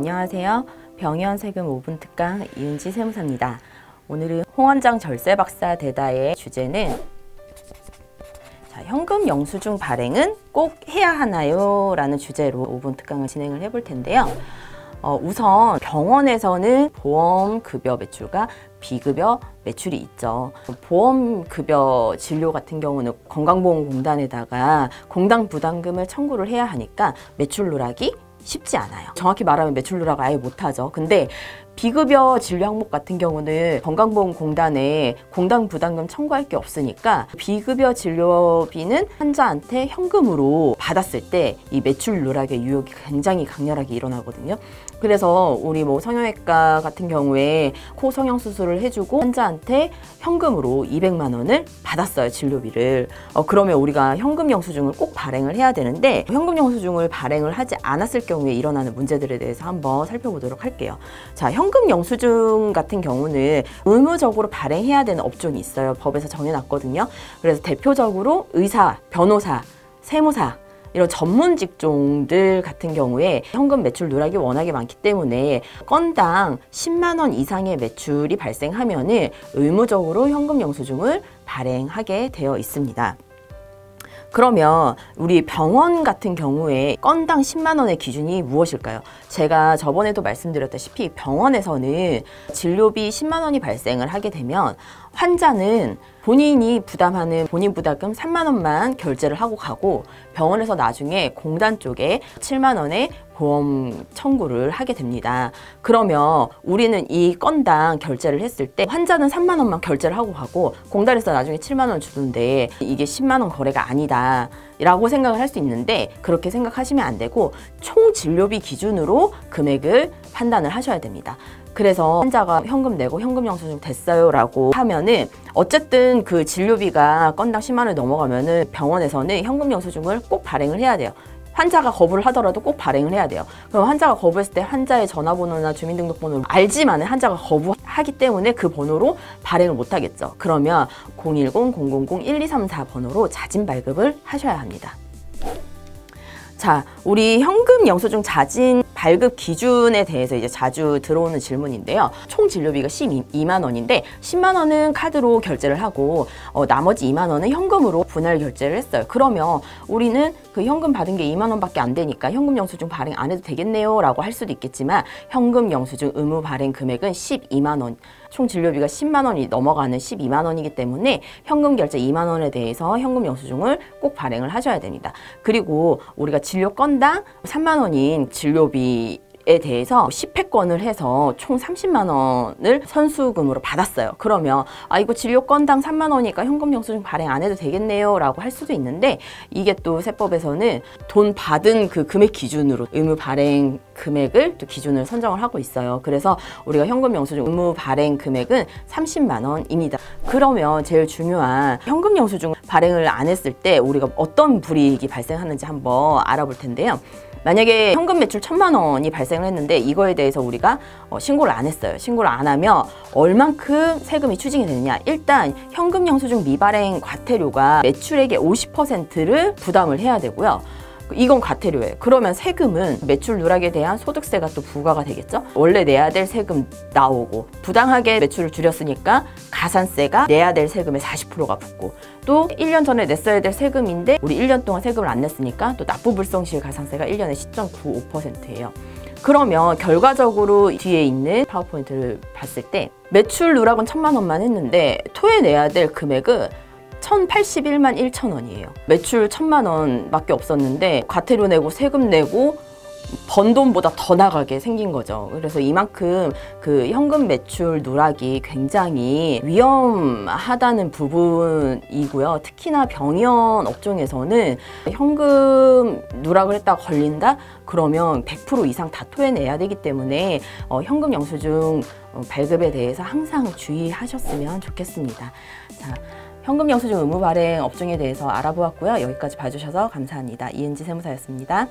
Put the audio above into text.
안녕하세요. 병현 세금 5분 특강 이은지 세무사입니다. 오늘은 홍원장 절세박사 대다의 주제는 현금 영수증 발행은 꼭 해야 하나요? 라는 주제로 5분 특강을 진행을 해볼 텐데요. 우선 병원에서는 보험급여 매출과 비급여 매출이 있죠. 보험급여 진료 같은 경우는 건강보험공단에다가 공당 부담금을 청구를 해야 하니까 매출 누락이 쉽지 않아요. 정확히 말하면 매출 누락을 아예 못하죠. 근데 비급여 진료 항목 같은 경우는 건강보험공단에 공당 부담금 청구할 게 없으니까 비급여 진료비는 환자한테 현금으로 받았을 때 이 매출 누락의 유혹이 굉장히 강렬하게 일어나거든요. 그래서 우리 성형외과 같은 경우에 코 성형 수술을 해주고 환자한테 현금으로 200만 원을 받았어요, 진료비를. 그러면 우리가 현금 영수증을 꼭 발행을 해야 되는데 현금 영수증을 발행을 하지 않았을 경우에 일어나는 문제들에 대해서 한번 살펴보도록 할게요. 자, 현금 영수증 같은 경우는 의무적으로 발행해야 되는 업종이 있어요. 법에서 정해놨거든요. 그래서 대표적으로 의사, 변호사, 세무사 이런 전문 직종들 같은 경우에 현금 매출 누락이 워낙에 많기 때문에 건당 10만 원 이상의 매출이 발생하면은 의무적으로 현금 영수증을 발행하게 되어 있습니다. 그러면 우리 병원 같은 경우에 건당 10만 원의 기준이 무엇일까요? 제가 저번에도 말씀드렸다시피 병원에서는 진료비 10만 원이 발생을 하게 되면 환자는 본인이 부담하는 본인 부담금 3만 원만 결제를 하고 가고 병원에서 나중에 공단 쪽에 7만 원의 보험 청구를 하게 됩니다. 그러면 우리는 이 건당 결제를 했을 때 환자는 3만 원만 결제를 하고 가고 공단에서 나중에 7만 원 주는데 이게 10만 원 거래가 아니다 라고 생각을 할 수 있는데 그렇게 생각하시면 안 되고 총 진료비 기준으로 금액을 판단을 하셔야 됩니다. 그래서 환자가 현금 내고 현금 영수증 됐어요 라고 하면은 어쨌든 그 진료비가 건당 10만 원이 넘어가면은 병원에서는 현금 영수증을 꼭 발행을 해야 돼요. 환자가 거부를 하더라도 꼭 발행을 해야 돼요. 그럼 환자가 거부했을 때 환자의 전화번호나 주민등록번호를 알지만 환자가 거부하기 때문에 그 번호로 발행을 못 하겠죠. 그러면 010-000-1234 번호로 자진 발급을 하셔야 합니다. 자, 우리 현금 영수증 자진 발급 기준에 대해서 이제 자주 들어오는 질문인데요. 총 진료비가 12만 원인데 10만 원은 카드로 결제를 하고 나머지 2만 원은 현금으로 분할 결제를 했어요. 그러면 우리는 그 현금 받은 게 2만 원밖에 안 되니까 현금 영수증 발행 안 해도 되겠네요 라고 할 수도 있겠지만 현금 영수증 의무 발행 금액은 12만 원. 총 진료비가 10만 원이 넘어가는 12만 원이기 때문에 현금 결제 2만 원에 대해서 현금 영수증을 꼭 발행을 하셔야 됩니다. 그리고 우리가 진료 건당 3만 원인 진료비에 대해서 10회권을 해서 총 30만 원을 선수금으로 받았어요. 그러면 이거 진료 건당 3만 원이니까 현금 영수증 발행 안 해도 되겠네요 라고 할 수도 있는데 이게 또 세법에서는 돈 받은 그 금액 기준으로 의무 발행 금액을 또 기준을 선정을 하고 있어요. 그래서 우리가 현금 영수증 의무 발행 금액은 30만 원입니다. 그러면 제일 중요한 현금 영수증 발행을 안 했을 때 우리가 어떤 불이익이 발생하는지 한번 알아볼 텐데요. 만약에 현금 매출 1,000만 원이 발생을 했는데 이거에 대해서 우리가 신고를 안 했어요. 신고를 안 하면 얼만큼 세금이 추징이 되느냐. 일단 현금 영수증 미발행 과태료가 매출액의 50%를 부담을 해야 되고요. 이건 과태료예요. 그러면 세금은 매출 누락에 대한 소득세가 또 부과가 되겠죠. 원래 내야 될 세금 나오고 부당하게 매출을 줄였으니까 가산세가 내야 될 세금의 40%가 붙고 또 1년 전에 냈어야 될 세금인데 우리 1년 동안 세금을 안 냈으니까 또 납부불성실 가산세가 1년에 10.95%예요. 그러면 결과적으로 뒤에 있는 파워포인트를 봤을 때 매출 누락은 1,000만 원만 했는데 토해내야 될 금액은 1,081만 1천 원이에요. 매출 1,000만 원밖에 없었는데 과태료 내고 세금 내고 번 돈보다 더 나가게 생긴 거죠. 그래서 이만큼 그 현금 매출 누락이 굉장히 위험하다는 부분이고요. 특히나 병원 업종에서는 현금 누락을 했다가 걸린다? 그러면 100% 이상 다 토해내야 되기 때문에 현금 영수증 발급에 대해서 항상 주의하셨으면 좋겠습니다. 자, 현금 영수증 의무 발행 업종에 대해서 알아보았고요. 여기까지 봐주셔서 감사합니다. 이은지 세무사였습니다.